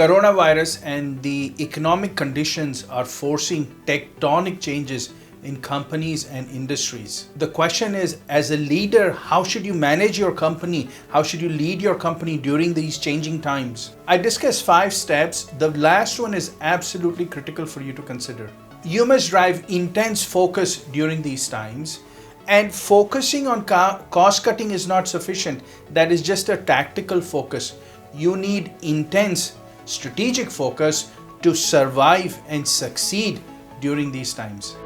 Coronavirus and the economic conditions are forcing tectonic changes in companies and industries. The question is, as a leader, how should you manage your company? How should you lead your company during these changing times? I discuss 5 steps. The last one is absolutely critical for you to consider. You must drive intense focus during these times. And focusing on cost cutting is not sufficient. That is just a tactical focus. You need intense strategic focus to survive and succeed during these times.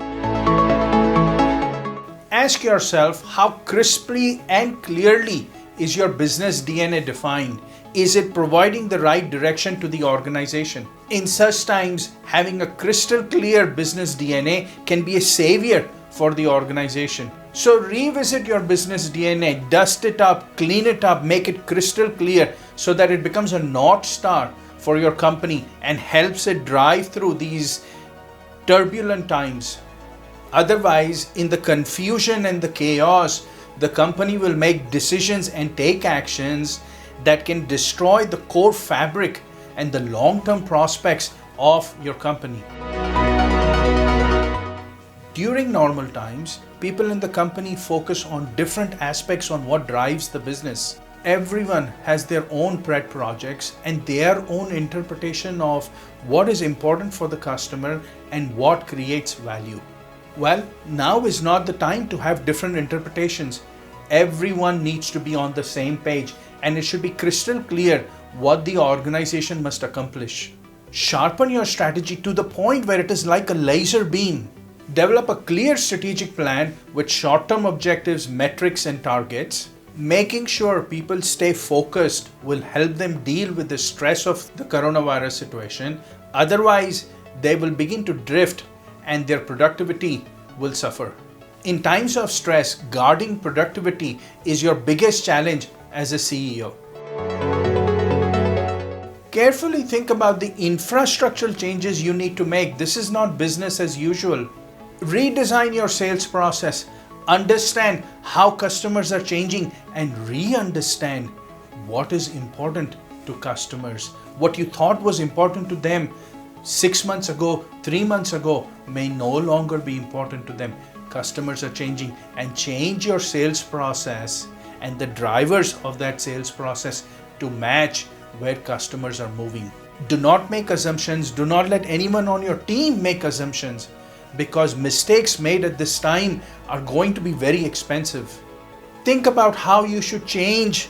Ask yourself, how crisply and clearly is your business DNA defined? Is it providing the right direction to the organization? In such times, having a crystal clear business DNA can be a savior for the organization. So revisit your business DNA, dust it up, clean it up, make it crystal clear so that it becomes a North Star for your company and helps it drive through these turbulent times. Otherwise, in the confusion and the chaos, the company will make decisions and take actions that can destroy the core fabric and the long-term prospects of your company. During normal times, people in the company focus on different aspects on what drives the business. Everyone has their own pet projects and their own interpretation of what is important for the customer and what creates value. Well, now is not the time to have different interpretations. Everyone needs to be on the same page and it should be crystal clear what the organization must accomplish. Sharpen your strategy to the point where it is like a laser beam. Develop a clear strategic plan with short-term objectives, metrics, and targets. Making sure people stay focused will help them deal with the stress of the coronavirus situation. Otherwise, they will begin to drift and their productivity will suffer. In times of stress, guarding productivity is your biggest challenge as a CEO. Carefully think about the infrastructural changes you need to make. This is not business as usual. Redesign your sales process. Understand how customers are changing and re-understand what is important to customers. What you thought was important to them 6 months ago, 3 months ago may no longer be important to them. Customers are changing, and change your sales process and the drivers of that sales process to match where customers are moving. Do not make assumptions. Do not let anyone on your team make assumptions, because mistakes made at this time are going to be very expensive. Think about how you should change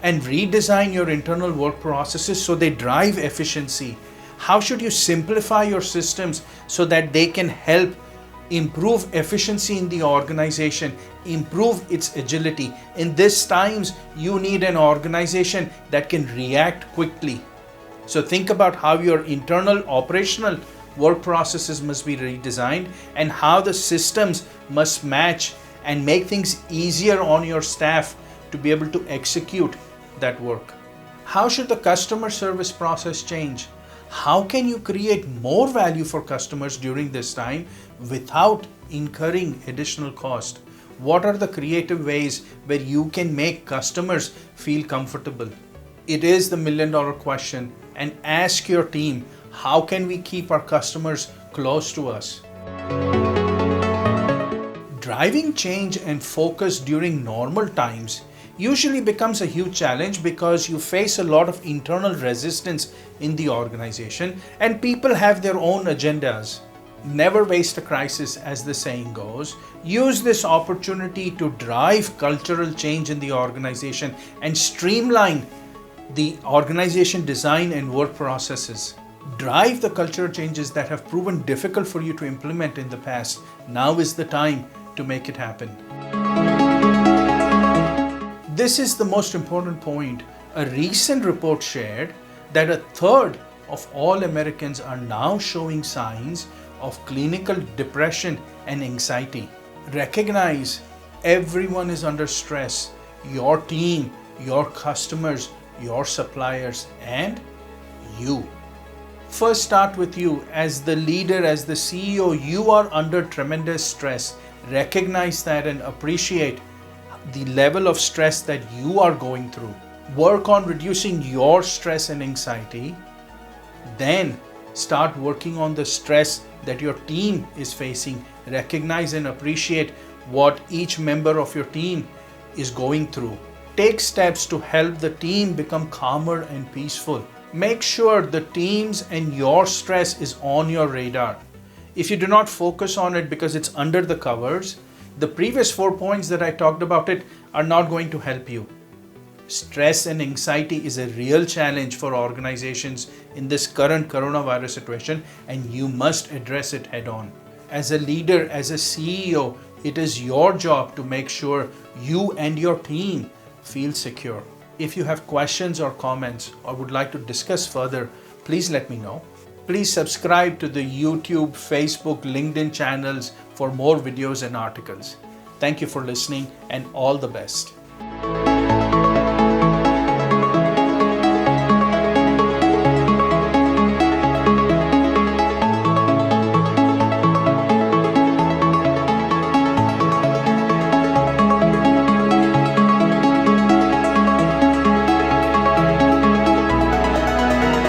and redesign your internal work processes so they drive efficiency. How should you simplify your systems so that they can help improve efficiency in the organization, improve its agility. In these times, you need an organization that can react quickly. So think about how your internal operational work processes must be redesigned and how the systems must match and make things easier on your staff to be able to execute that work. How should the customer service process change? How can you create more value for customers during this time without incurring additional cost? What are the creative ways where you can make customers feel comfortable? It is the million-dollar question, and ask your team, how can we keep our customers close to us? Driving change and focus during normal times usually becomes a huge challenge because you face a lot of internal resistance in the organization and people have their own agendas. Never waste a crisis, as the saying goes. Use this opportunity to drive cultural change in the organization and streamline the organization design and work processes. Drive the cultural changes that have proven difficult for you to implement in the past. Now is the time to make it happen. This is the most important point. A recent report shared that 1/3 of all Americans are now showing signs of clinical depression and anxiety. Recognize everyone is under stress. Your team, your customers, your suppliers, and you. First, start with you. As the leader, as the CEO, you are under tremendous stress. Recognize that and appreciate the level of stress that you are going through. Work on reducing your stress and anxiety. Then start working on the stress that your team is facing. Recognize and appreciate what each member of your team is going through. Take steps to help the team become calmer and peaceful. Make sure the team's and your stress is on your radar. If you do not focus on it because it's under the covers, the previous 4 points that I talked about it are not going to help you. Stress and anxiety is a real challenge for organizations in this current coronavirus situation, and you must address it head on. As a leader, as a CEO, it is your job to make sure you and your team feel secure. If you have questions or comments or would like to discuss further, please let me know. Please subscribe to the YouTube, Facebook, LinkedIn channels for more videos and articles. Thank you for listening and all the best.